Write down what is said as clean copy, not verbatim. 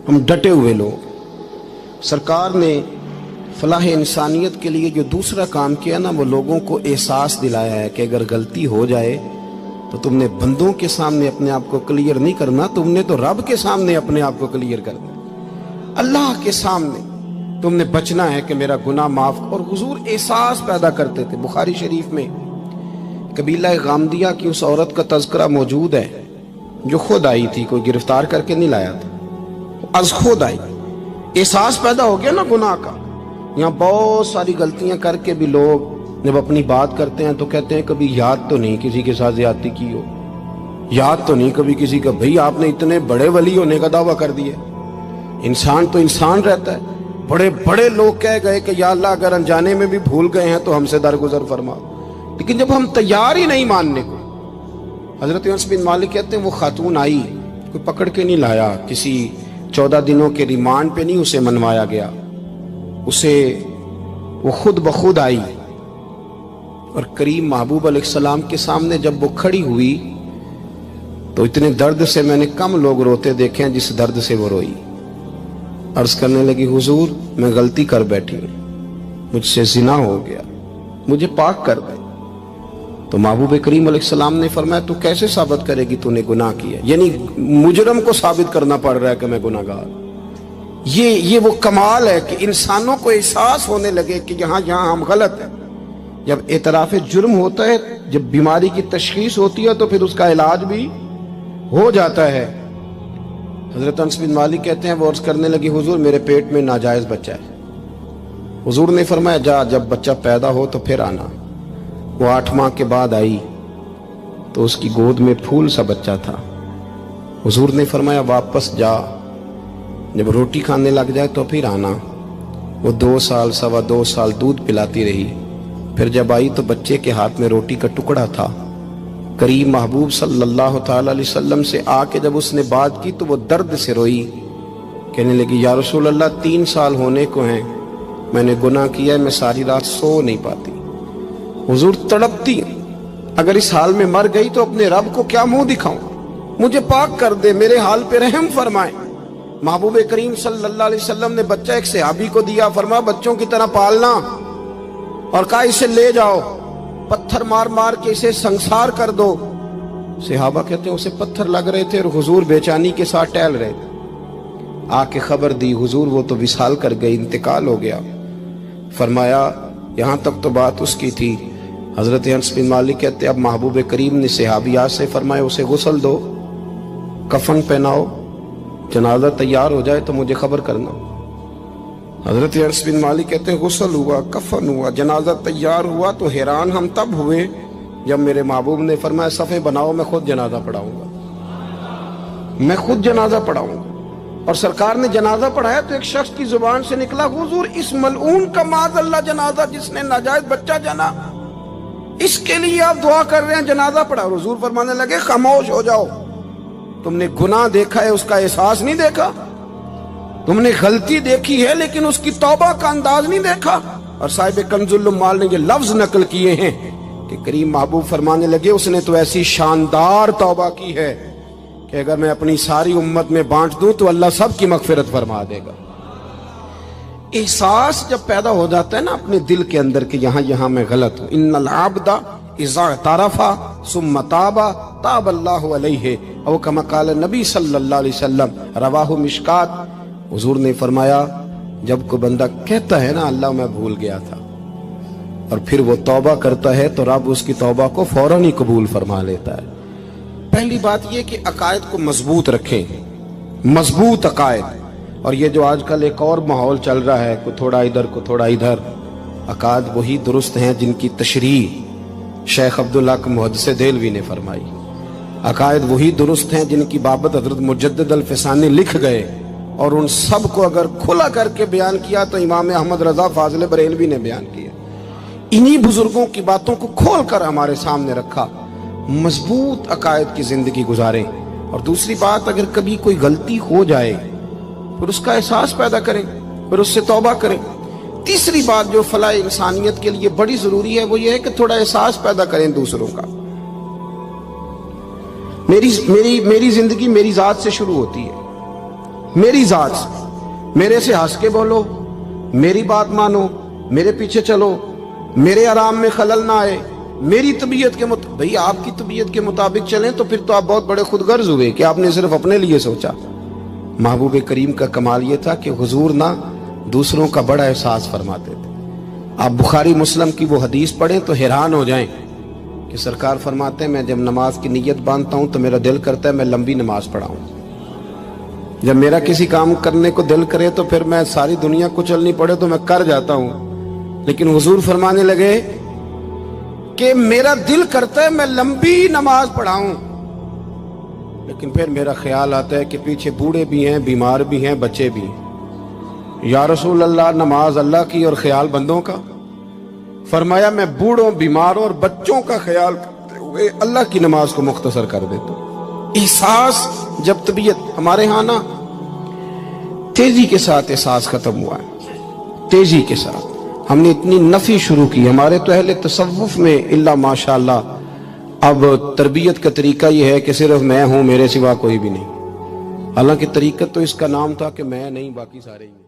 ہم ڈٹے ہوئے لوگ۔ سرکار نے فلاح انسانیت کے لیے جو دوسرا کام کیا نا، وہ لوگوں کو احساس دلایا ہے کہ اگر غلطی ہو جائے تو تم نے بندوں کے سامنے اپنے آپ کو کلیئر نہیں کرنا، تم نے تو رب کے سامنے اپنے آپ کو کلیئر کرنا، اللہ کے سامنے تم نے بچنا ہے کہ میرا گناہ معاف۔ اور حضور احساس پیدا کرتے تھے۔ بخاری شریف میں قبیلہ غامدیہ کی اس عورت کا تذکرہ موجود ہے جو خود آئی تھی، کوئی گرفتار کر کے نہیں لایا تھا، از خود آئی۔ احساس پیدا ہو گیا نا گناہ کا۔ یہاں بہت ساری غلطیاں کر کے بھی لوگ جب اپنی بات کرتے ہیں تو کہتے ہیں کبھی یاد تو نہیں کسی کے ساتھ زیادتی کی ہو، یاد تو نہیں کبھی کسی کا، بھئی آپ نے اتنے بڑے ولی ہونے کا دعویٰ کر دیا۔ انسان تو انسان رہتا ہے۔ بڑے بڑے لوگ کہہ گئے کہ یا اللہ اگر انجانے میں بھی بھول گئے ہیں تو ہم سے درگزر فرما، لیکن جب ہم تیار ہی نہیں ماننے کو۔ حضرت انس بن مالک کہتے ہیں وہ خاتون آئی، کوئی پکڑ کے نہیں لایا، کسی 14 دنوں کے ریمانڈ پہ نہیں اسے منوایا گیا، اسے وہ خود بخود آئی، اور کریم محبوب علیہ السلام کے سامنے جب وہ کھڑی ہوئی تو اتنے درد سے میں نے کم لوگ روتے دیکھے ہیں جس درد سے وہ روئی۔ عرض کرنے لگی حضور میں غلطی کر بیٹھی ہوں، مجھ سے زنا ہو گیا، مجھے پاک کر دے۔ تو محبوب کریم علیہ السلام نے فرمایا تو کیسے ثابت کرے گی تو نے گناہ کیا؟ یعنی مجرم کو ثابت کرنا پڑ رہا ہے کہ میں گناہ گار۔ یہ وہ کمال ہے کہ انسانوں کو احساس ہونے لگے کہ یہاں ہم غلط ہیں۔ جب اعتراف جرم ہوتا ہے، جب بیماری کی تشخیص ہوتی ہے تو پھر اس کا علاج بھی ہو جاتا ہے۔ حضرت انس بن مالک کہتے ہیں وہ عرض کرنے لگی حضور میرے پیٹ میں ناجائز بچہ ہے۔ حضور نے فرمایا جا جب بچہ پیدا ہو تو پھر آنا۔ وہ 8 ماہ کے بعد آئی تو اس کی گود میں پھول سا بچہ تھا۔ حضور نے فرمایا واپس جا، جب روٹی کھانے لگ جائے تو پھر آنا۔ وہ 2 سال 2.25 سال دودھ پلاتی رہی، پھر جب آئی تو بچے کے ہاتھ میں روٹی کا ٹکڑا تھا۔ کریم محبوب صلی اللہ تعالی علیہ وسلم سے آ کے جب اس نے بات کی تو وہ درد سے روئی، کہنے لگی یا رسول اللہ 3 سال ہونے کو ہیں، میں نے گناہ کیا ہے، میں ساری رات سو نہیں پاتی۔ حضور تڑپتی، اگر اس حال میں مر گئی تو اپنے رب کو کیا منہ دکھاؤں، مجھے پاک کر دے، میرے حال پہ رحم فرمائے۔ محبوب کریم صلی اللہ علیہ وسلم نے بچہ ایک صحابی کو دیا، فرمایا بچوں کی طرح پالنا، اور کہا اسے لے جاؤ، پتھر مار مار کے اسے سنسار کر دو۔ صحابہ کہتے ہیں اسے پتھر لگ رہے تھے اور حضور بے چینی کے ساتھ ٹہل رہے تھے۔ آ کے خبر دی حضور وہ تو وصال کر گئی، انتقال ہو گیا۔ فرمایا یہاں تک تو بات اس کی تھی۔ حضرت انس بن مالک کہتے اب محبوب کریم نے صحابیات سے فرمایا اسے غسل دو، کفن پہناؤ، جنازہ تیار ہو جائے تو مجھے خبر کرنا۔ حضرت انس بن مالک کہتے ہیں غسل ہوا، کفن ہوا، جنازہ تیار ہوا تو حیران ہم تب ہوئے جب میرے محبوب نے فرمایا صفے بناؤ، میں خود جنازہ پڑھاؤں گا، میں خود جنازہ پڑھاؤں گا۔ اور سرکار نے جنازہ پڑھایا تو ایک شخص کی زبان سے نکلا حضور اس ملعون کا معاذ اللہ جنازہ جس نے ناجائز بچہ جنا، اس کے لیے آپ دعا کر رہے ہیں، جنازہ پڑھا۔ حضور فرمانے لگے خاموش ہو جاؤ، تم نے گناہ دیکھا ہے، اس کا احساس نہیں دیکھا، تم نے غلطی دیکھی ہے لیکن اس کی توبہ کا انداز نہیں دیکھا۔ اور صاحب کنز العمال نے یہ لفظ نقل کیے ہیں کہ کریم محبوب فرمانے لگے اس نے تو ایسی شاندار توبہ کی ہے کہ اگر میں اپنی ساری امت میں بانٹ دوں تو اللہ سب کی مغفرت فرما دے گا۔ احساس جب پیدا ہو جاتا ہے نا اپنے دل کے اندر کہ یہاں میں غلط ہوں، ان العبد اذا اعترف ثم تاب تاب اللہ علیہ او کما قال نبی صلی اللہ علیہ وسلم، رواہ مشکات۔ حضور نے فرمایا جب کوئی بندہ کہتا ہے نا اللہ میں بھول گیا تھا اور پھر وہ توبہ کرتا ہے تو رب اس کی توبہ کو فوراً ہی قبول فرما لیتا ہے۔ پہلی بات یہ کہ عقائد کو مضبوط رکھیں، مضبوط عقائد۔ اور یہ جو آج کل ایک اور ماحول چل رہا ہے، کوئی تھوڑا ادھر کو تھوڑا ادھر، عقائد وہی درست ہیں جن کی تشریح شیخ عبدالحق محدث دہلوی نے فرمائی، عقائد وہی درست ہیں جن کی بابت حضرت مجدد الفسانی لکھ گئے، اور ان سب کو اگر کھلا کر کے بیان کیا تو امام احمد رضا فاضل بریلوی نے بیان کیا۔ انہی بزرگوں کی باتوں کو کھول کر ہمارے سامنے رکھا۔ مضبوط عقائد کی زندگی گزاریں۔ اور دوسری بات، اگر کبھی کوئی غلطی ہو جائے پھر اس کا احساس پیدا کریں، پھر اس سے توبہ کریں۔ تیسری بات جو فلاح انسانیت کے لیے بڑی ضروری ہے وہ یہ ہے کہ تھوڑا احساس پیدا کریں دوسروں کا۔ میری زندگی میری ذات سے شروع ہوتی ہے، میری ذات سے، میرے سے ہنس کے بولو، میری بات مانو، میرے پیچھے چلو، میرے آرام میں خلل نہ آئے، میری طبیعت کے مطابق. بھئی آپ کی طبیعت کے مطابق چلیں تو پھر تو آپ بہت بڑے خود غرض ہوئے کہ آپ نے صرف اپنے لیے سوچا. محبوب کریم کا کمال یہ تھا کہ حضور نہ دوسروں کا بڑا احساس فرماتے تھے. آپ بخاری مسلم کی وہ حدیث پڑھیں تو حیران ہو جائیں کہ سرکار فرماتے ہیں میں جب نماز کی نیت باندھتا ہوں تو میرا دل کرتا ہے میں لمبی نماز پڑھاؤں. جب میرا کسی کام کرنے کو دل کرے تو پھر میں ساری دنیا کچلنی پڑے تو میں کر جاتا ہوں. لیکن حضور فرمانے لگے کہ میرا دل کرتا ہے میں لمبی نماز پڑھاؤں، لیکن پھر میرا خیال آتا ہے کہ پیچھے بوڑھے بھی ہیں، بیمار بھی ہیں، بچے بھی ہیں. یا رسول اللہ نماز اللہ کی اور خیال بندوں کا. فرمایا میں بوڑھوں، بیماروں اور بچوں کا خیال کرتے ہوئے اللہ کی نماز کو مختصر کر دیتا ہوں. احساس جب طبیعت ہمارے ہاں نا تیزی کے ساتھ احساس ختم ہوا ہے، تیزی کے ساتھ ہم نے اتنی نفی شروع کی. ہمارے تو اہل تصوف میں الا ماشاءاللہ اب تربیت کا طریقہ یہ ہے کہ صرف میں ہوں، میرے سوا کوئی بھی نہیں. حالانکہ طریقت تو اس کا نام تھا کہ میں نہیں باقی سارے ہی ہیں.